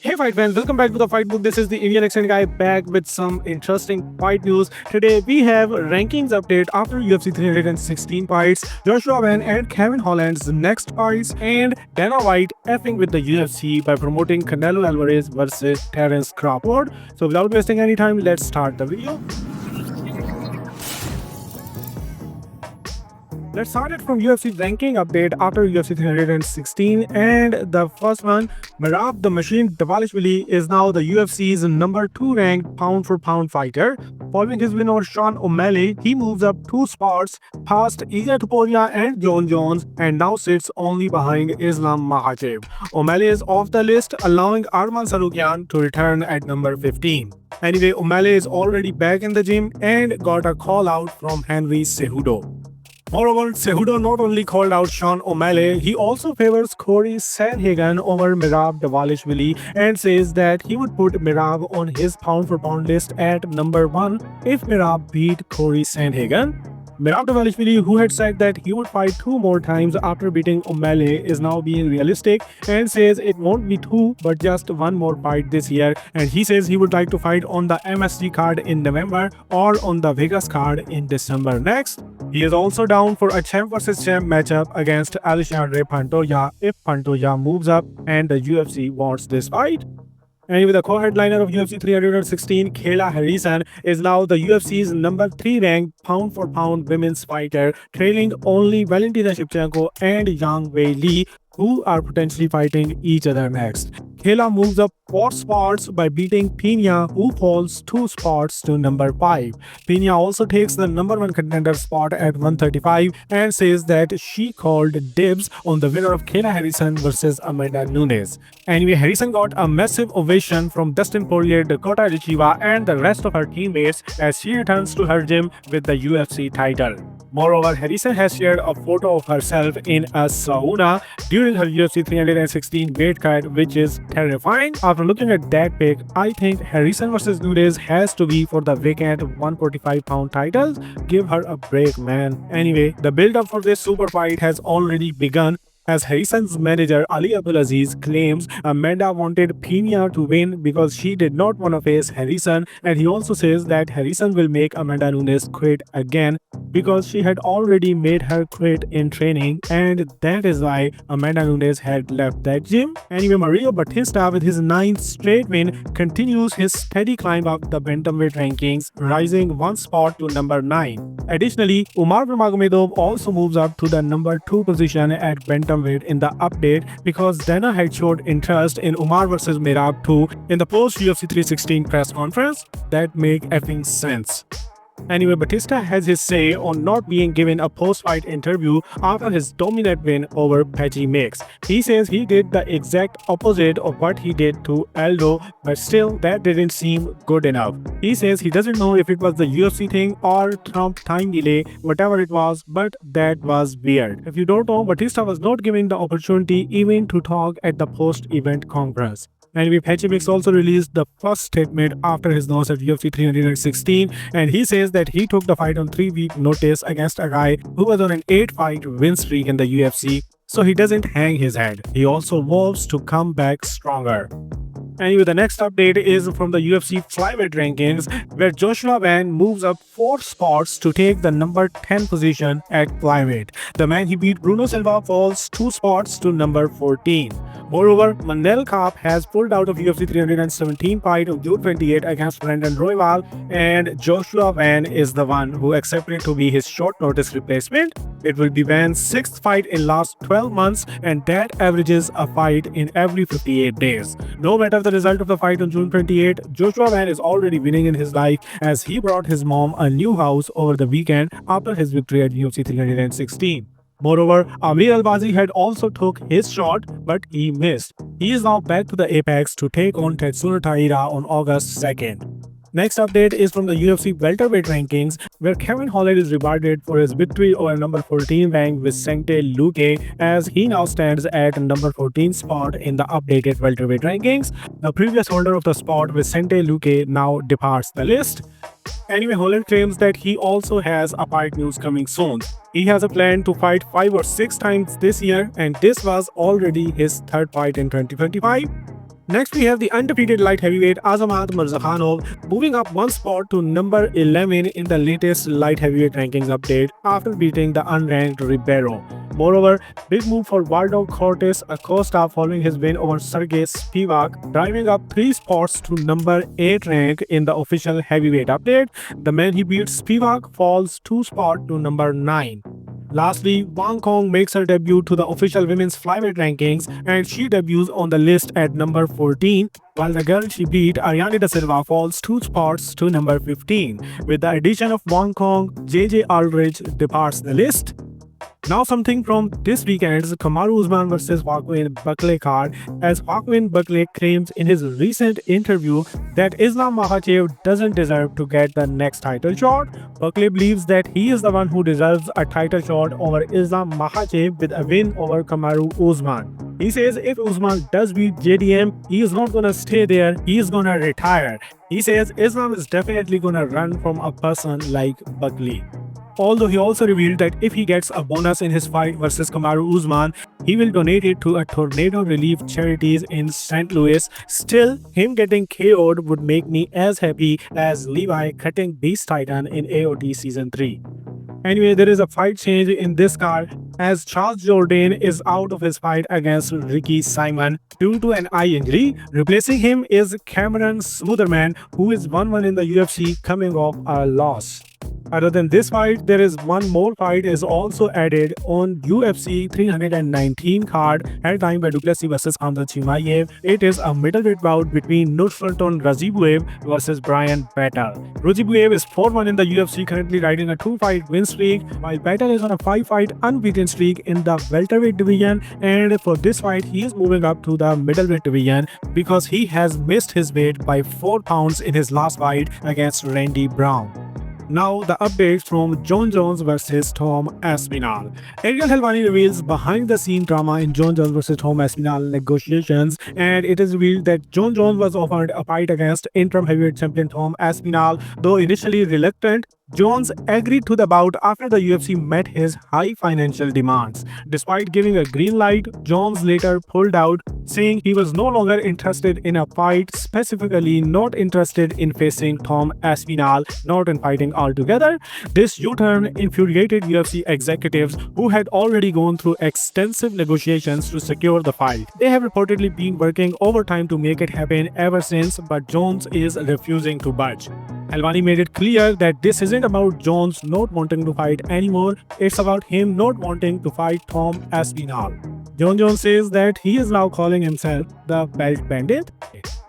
Hey fight fans, welcome back to the Fight Book. This is the Indian accent guy back with some interesting fight news. Today we have rankings update after UFC 316 fights, Joshua Van and Kevin Holland's next fights, and Dana White effing with the UFC by promoting Canelo Alvarez versus Terence Crawford. So without wasting any time, let's start the video. Let's start it from UFC ranking update after UFC 316, and the first one, Merab the Machine Dvalishvili is now the UFC's number 2 ranked pound for pound fighter. Following his win over Sean O'Malley, he moves up 2 spots past Ilia Topuria and Jon Jones and now sits only behind Islam Makhachev. O'Malley is off the list, allowing Arman Sarukian to return at number 15. Anyway, O'Malley is already back in the gym and got a call out from Henry Cejudo. Moreover, Cejudo not only called out Sean O'Malley, he also favors Corey Sandhagen over Merab Dvalishvili and says that he would put Merab on his pound-for-pound list at number 1 if Merab beat Corey Sandhagen. Merab Dvalishvili, who had said that he would fight 2 more times after beating O'Malley, is now being realistic and says it won't be 2 but just 1 more fight this year, and he says he would like to fight on the MSG card in November or on the Vegas card in December next. He is also down for a champ vs champ matchup against Alexandre Pantoja if Pantoja moves up and the UFC wants this fight. Anyway, the co-headliner of UFC 316, Kayla Harrison, is now the UFC's number 3 ranked pound-for-pound women's fighter, trailing only Valentina Shevchenko and Yang Wei Li, who are potentially fighting each other next. Kayla moves up 4 spots by beating Pena, who falls 2 spots to number 5. Pena also takes the number 1 contender spot at 135 and says that she called dibs on the winner of Kayla Harrison versus Amanda Nunes. Anyway, Harrison got a massive ovation from Dustin Poirier, Dakota Richiva, and the rest of her teammates as she returns to her gym with the UFC title. Moreover, Harrison has shared a photo of herself in a sauna during her UFC 316 weight cut, which is terrifying. After looking at that pic, I think Harrison vs Nunes has to be for the vacant 145-pound titles. Give her a break, man. Anyway, the build-up for this super fight has already begun, as Harrison's manager Ali Abdulaziz claims Amanda wanted Pena to win because she did not want to face Harrison, and he also says that Harrison will make Amanda Nunes quit again because she had already made her quit in training, and that is why Amanda Nunes had left that gym. Anyway, Mario Batista, with his 9th straight win, continues his steady climb up the bantamweight rankings, rising 1 spot to number 9. Additionally, Umar Nurmagomedov also moves up to the number 2 position at bantamweight in the update because Dana had showed interest in Umar vs Merab 2 in the post-UFC 316 press conference. That make effing sense. Anyway, Batista has his say on not being given a post-fight interview after his dominant win over Patchy Mix. He says he did the exact opposite of what he did to Aldo, but still that didn't seem good enough. He says he doesn't know if it was the UFC thing or Trump time delay, whatever it was, but that was weird. If you don't know, Batista was not given the opportunity even to talk at the post-event conference. Anyway, Patchy Mix also released the first statement after his loss at UFC 316, and he says that he took the fight on 3-week notice against a guy who was on an 8-fight win streak in the UFC, so he doesn't hang his head. He also vows to come back stronger. Anyway, the next update is from the UFC flyweight rankings, where Joshua Van moves up 4 spots to take the number 10 position at flyweight. The man he beat, Bruno Silva, falls 2 spots to number 14. Moreover, Manel Kape has pulled out of UFC 317 fight on June 28 against Brandon Royval, and Joshua Van is the one who accepted to be his short notice replacement. It will be Van's 6th fight in last 12 months, and that averages a fight in every 58 days. No matter the result of the fight on June 28, Joshua Van is already winning in his life as he brought his mom a new house over the weekend after his victory at UFC 316. Moreover, Amir Albazi had also took his shot, but he missed. He is now back to the Apex to take on Tetsuya Taira on August 2nd. Next update is from the UFC welterweight rankings, where Kevin Holland is rewarded for his victory over number 14 ranked Vicente Luque, as he now stands at number 14 spot in the updated welterweight rankings. The previous holder of the spot, Vicente Luque, now departs the list. Anyway, Holland claims that he also has a fight news coming soon. He has a plan to fight 5 or 6 times this year, and this was already his 3rd fight in 2025. Next, we have the undefeated light heavyweight Azamat Murzakanov moving up one spot to number 11 in the latest light heavyweight rankings update after beating the unranked Ribeiro. Moreover, big move for Waldo Cortes Acosta following his win over Sergey Spivak, driving up 3 spots to number 8 rank in the official heavyweight update. The man he beat, Spivak, falls 2 spots to number 9. Lastly, Wang Kong makes her debut to the official women's flyweight rankings and she debuts on the list at number 14, while the girl she beat, Ariane Da Silva, falls 2 spots to number 15. With the addition of Wang Kong, JJ Aldridge departs the list. Now something from this weekend's Kamaru Usman vs Joaquin Buckley card, as Joaquin Buckley claims in his recent interview that Islam Makhachev doesn't deserve to get the next title shot. Buckley believes that he is the one who deserves a title shot over Islam Makhachev with a win over Kamaru Usman. He says if Usman does beat JDM, he is not gonna stay there, he is gonna retire. He says Islam is definitely gonna run from a person like Buckley. Although he also revealed that if he gets a bonus in his fight versus Kamaru Usman, he will donate it to a tornado relief charities in St. Louis. Still, him getting KO'd would make me as happy as Levi cutting Beast Titan in AOT Season 3. Anyway, there is a fight change in this card as Charles Jourdain is out of his fight against Ricky Simon due to an eye injury. Replacing him is Cameron Smootherman, who is 1-1 in the UFC coming off a loss. Other than this fight, there is one more fight is also added on UFC 319 card at time by Duplessis vs Khamzat Chimaev. It is a middleweight bout between Nursultan Razibuev versus Brian Battle. Razibuev is 4-1 in the UFC, currently riding a 2-fight win streak, while Battle is on a 5-fight unbeaten streak in the welterweight division, and for this fight he is moving up to the middleweight division because he has missed his weight by 4 pounds in his last fight against Randy Brown. Now the updates from Jon Jones vs Tom Aspinall. Ariel Helwani reveals behind-the-scene drama in Jon Jones vs Tom Aspinall negotiations, and it is revealed that Jon Jones was offered a fight against interim heavyweight champion Tom Aspinall. Though initially reluctant, Jones agreed to the bout after the UFC met his high financial demands. Despite giving a green light, Jones later pulled out, saying he was no longer interested in a fight, specifically not interested in facing Tom Aspinall, not in fighting altogether. This U-turn infuriated UFC executives who had already gone through extensive negotiations to secure the fight. They have reportedly been working overtime to make it happen ever since, but Jones is refusing to budge. Helwani made it clear that this isn't about Jones not wanting to fight anymore, it's about him not wanting to fight Tom Aspinall. Jon Jones says that he is now calling himself the Belt Bandit.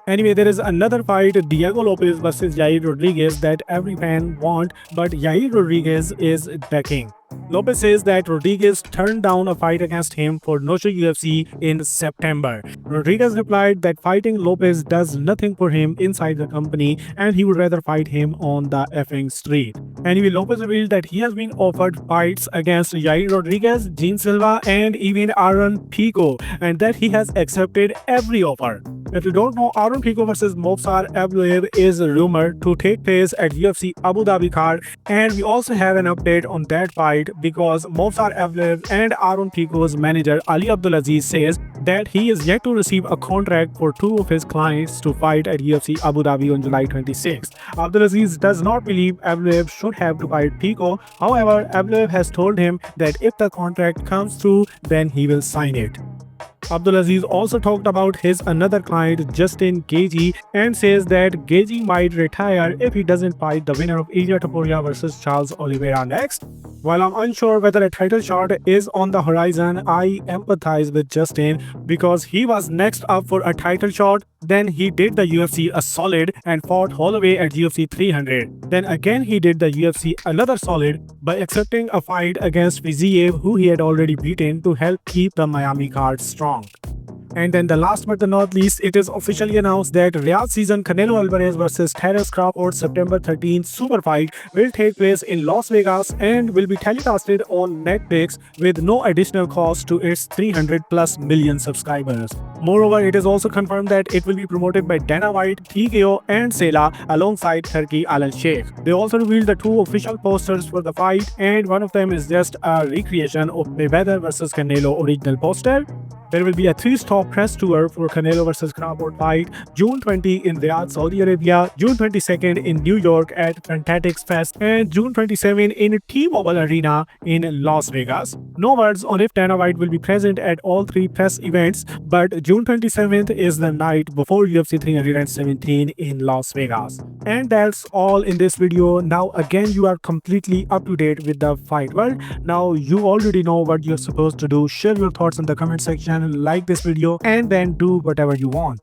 Anyway, there is another fight, Diego Lopes vs Yair Rodriguez, that every fan wants, but Yair Rodriguez is the king. Lopes says that Rodriguez turned down a fight against him for Noche UFC in September. Rodriguez replied that fighting Lopes does nothing for him inside the company and he would rather fight him on the effing street. Anyway, Lopes revealed that he has been offered fights against Yair Rodriguez, Gene Silva, and even Aaron Pico, and that he has accepted every offer. If you don't know, Aaron Pico vs Movsar Evloev is rumored to take place at UFC Abu Dhabi card, and we also have an update on that fight because Movsar Evloev and Aaron Pico's manager Ali Abdulaziz says that he is yet to receive a contract for 2 of his clients to fight at UFC Abu Dhabi on July 26th. Abdulaziz does not believe Evloev should have to fight Pico. However, Evloev has told him that if the contract comes through, then he will sign it. Abdulaziz also talked about his another client Justin Gaethje and says that Gaethje might retire if he doesn't fight the winner of Ilia Topuria vs Charles Oliveira next. While I'm unsure whether a title shot is on the horizon, I empathize with Justin because he was next up for a title shot. Then he did the UFC a solid and fought Holloway at UFC 300. Then again he did the UFC another solid by accepting a fight against Fiziev, who he had already beaten, to help keep the Miami card strong. And then the last but not least, it is officially announced that Riyadh season Canelo Alvarez vs Crawford September 13th super fight will take place in Las Vegas and will be telecasted on Netflix with no additional cost to its 300+ million subscribers. Moreover, it is also confirmed that it will be promoted by Dana White, TKO, and Sela alongside Turki Al Sheikh. They also revealed the 2 official posters for the fight, and one of them is just a recreation of Mayweather vs Canelo original poster. There will be a 3-stop press tour for Canelo versus Crawford fight, June 20 in Riyadh, Saudi Arabia, June 22nd in New York at Fanatics Fest, and June 27 in T-Mobile Arena in Las Vegas. No words on if Dana White will be present at all three press events, but June 27th is the night before UFC 317 in Las Vegas. And that's all in this video. Now again, you are completely up to date with the fight world. Now you already know what you're supposed to do. Share your thoughts in the comment section, like this video, and then do whatever you want.